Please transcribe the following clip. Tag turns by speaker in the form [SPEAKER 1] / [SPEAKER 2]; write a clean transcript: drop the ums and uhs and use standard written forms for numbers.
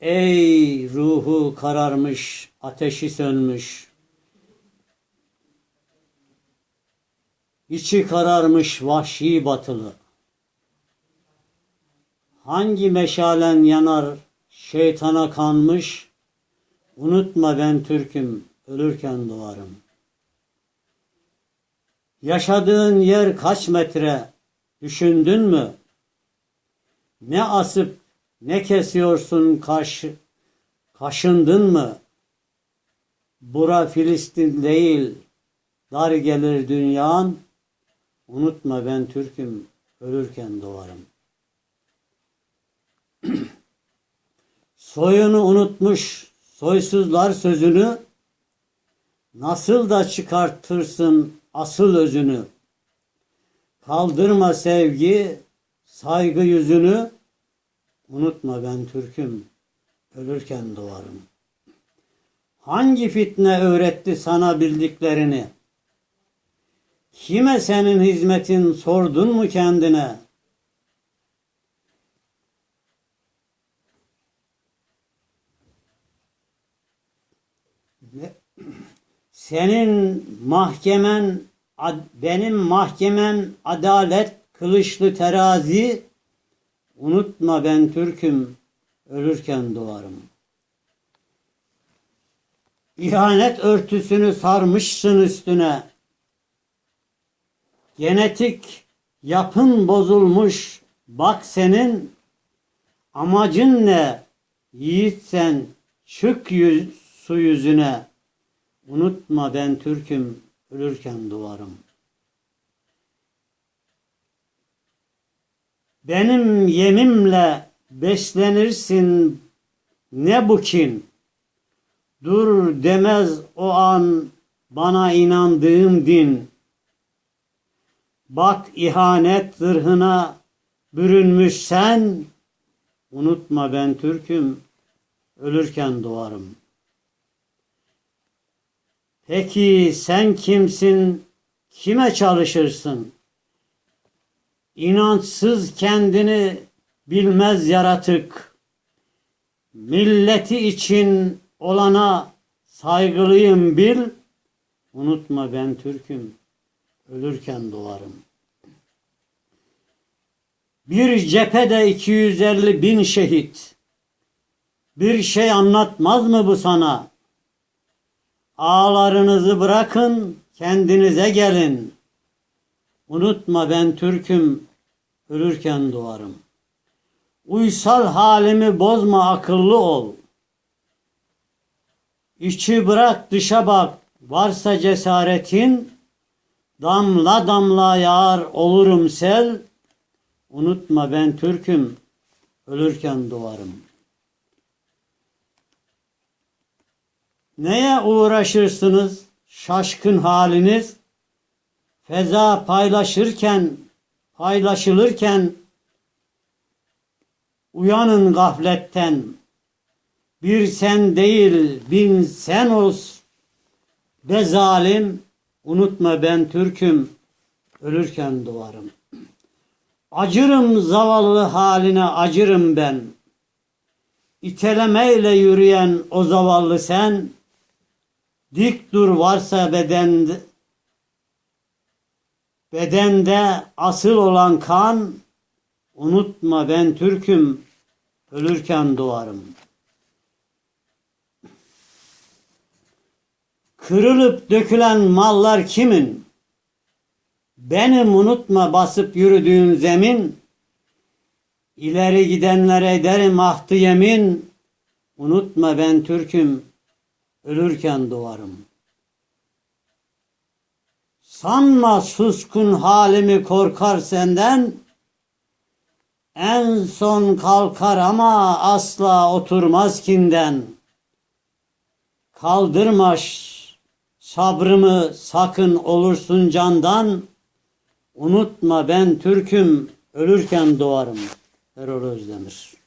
[SPEAKER 1] Ey ruhu kararmış, ateşi sönmüş, içi kararmış vahşi batılı. Hangi meşalen yanar, şeytana kanmış, unutma ben Türk'üm, ölürken doğarım. Yaşadığın yer kaç metre, düşündün mü? Ne asıp ne kesiyorsun, kaşındın mı? Bura Filistin değil, dar gelir dünyan, unutma ben Türk'üm, ölürken doğarım. Soyunu unutmuş soysuzlar sözünü, nasıl da çıkartırsın asıl özünü. Kaldırma sevgi, saygı yüzünü, unutma ben Türk'üm, ölürken doğarım. Hangi fitne öğretti sana bildiklerini? Kime senin hizmetin sordun mu kendine? Senin mahkemen, benim mahkemem adalet kılıçlı terazi, unutma ben Türk'üm, ölürken doğarım. İhanet örtüsünü sarmışsın üstüne, genetik yapın bozulmuş, bak senin amacın ne? Yiğit sen, çık su yüzüne, unutma ben Türk'üm, ölürken doğarım. Benim yemimle beslenirsin, ne bu kin? Dur demez o an bana inandığım din. Bak ihanet zırhına bürünmüşsen, unutma ben Türk'üm, ölürken doğarım. Peki sen kimsin, kime çalışırsın? İnançsız kendini bilmez yaratık. Milleti için olana saygılıyım bil, unutma ben Türk'üm, ölürken doğarım. Bir cephede 250 bin şehit, bir şey anlatmaz mı bu sana? Ağlarınızı bırakın, kendinize gelin. Unutma ben Türk'üm, ölürken doğarım. Uysal halimi bozma, akıllı ol. İçi bırak, dışa bak, varsa cesaretin, damla damla yağar olurum sel. Unutma ben Türk'üm, ölürken doğarım. Neye uğraşırsınız şaşkın haliniz? Feza paylaşılırken uyanın gafletten. Bir sen değil bin sen olsun be zalim, unutma ben Türk'üm, ölürken doğarım. Acırım zavallı haline, acırım ben. İtelemeyle yürüyen o zavallı sen, dik dur varsa bedende asıl olan kan, unutma ben Türk'üm, ölürken doğarım. Kırılıp dökülen mallar kimin? Benim unutma basıp yürüdüğüm zemin. İleri gidenlere ederim ahdı yemin. Unutma ben Türk'üm, ölürken doğarım. Sanma suskun halimi korkar senden. En son kalkar ama asla oturmaz kinden. Kaldırma sabrımı sakın olursun candan. Unutma ben Türk'üm, ölürken doğarım. Erol Özdemir.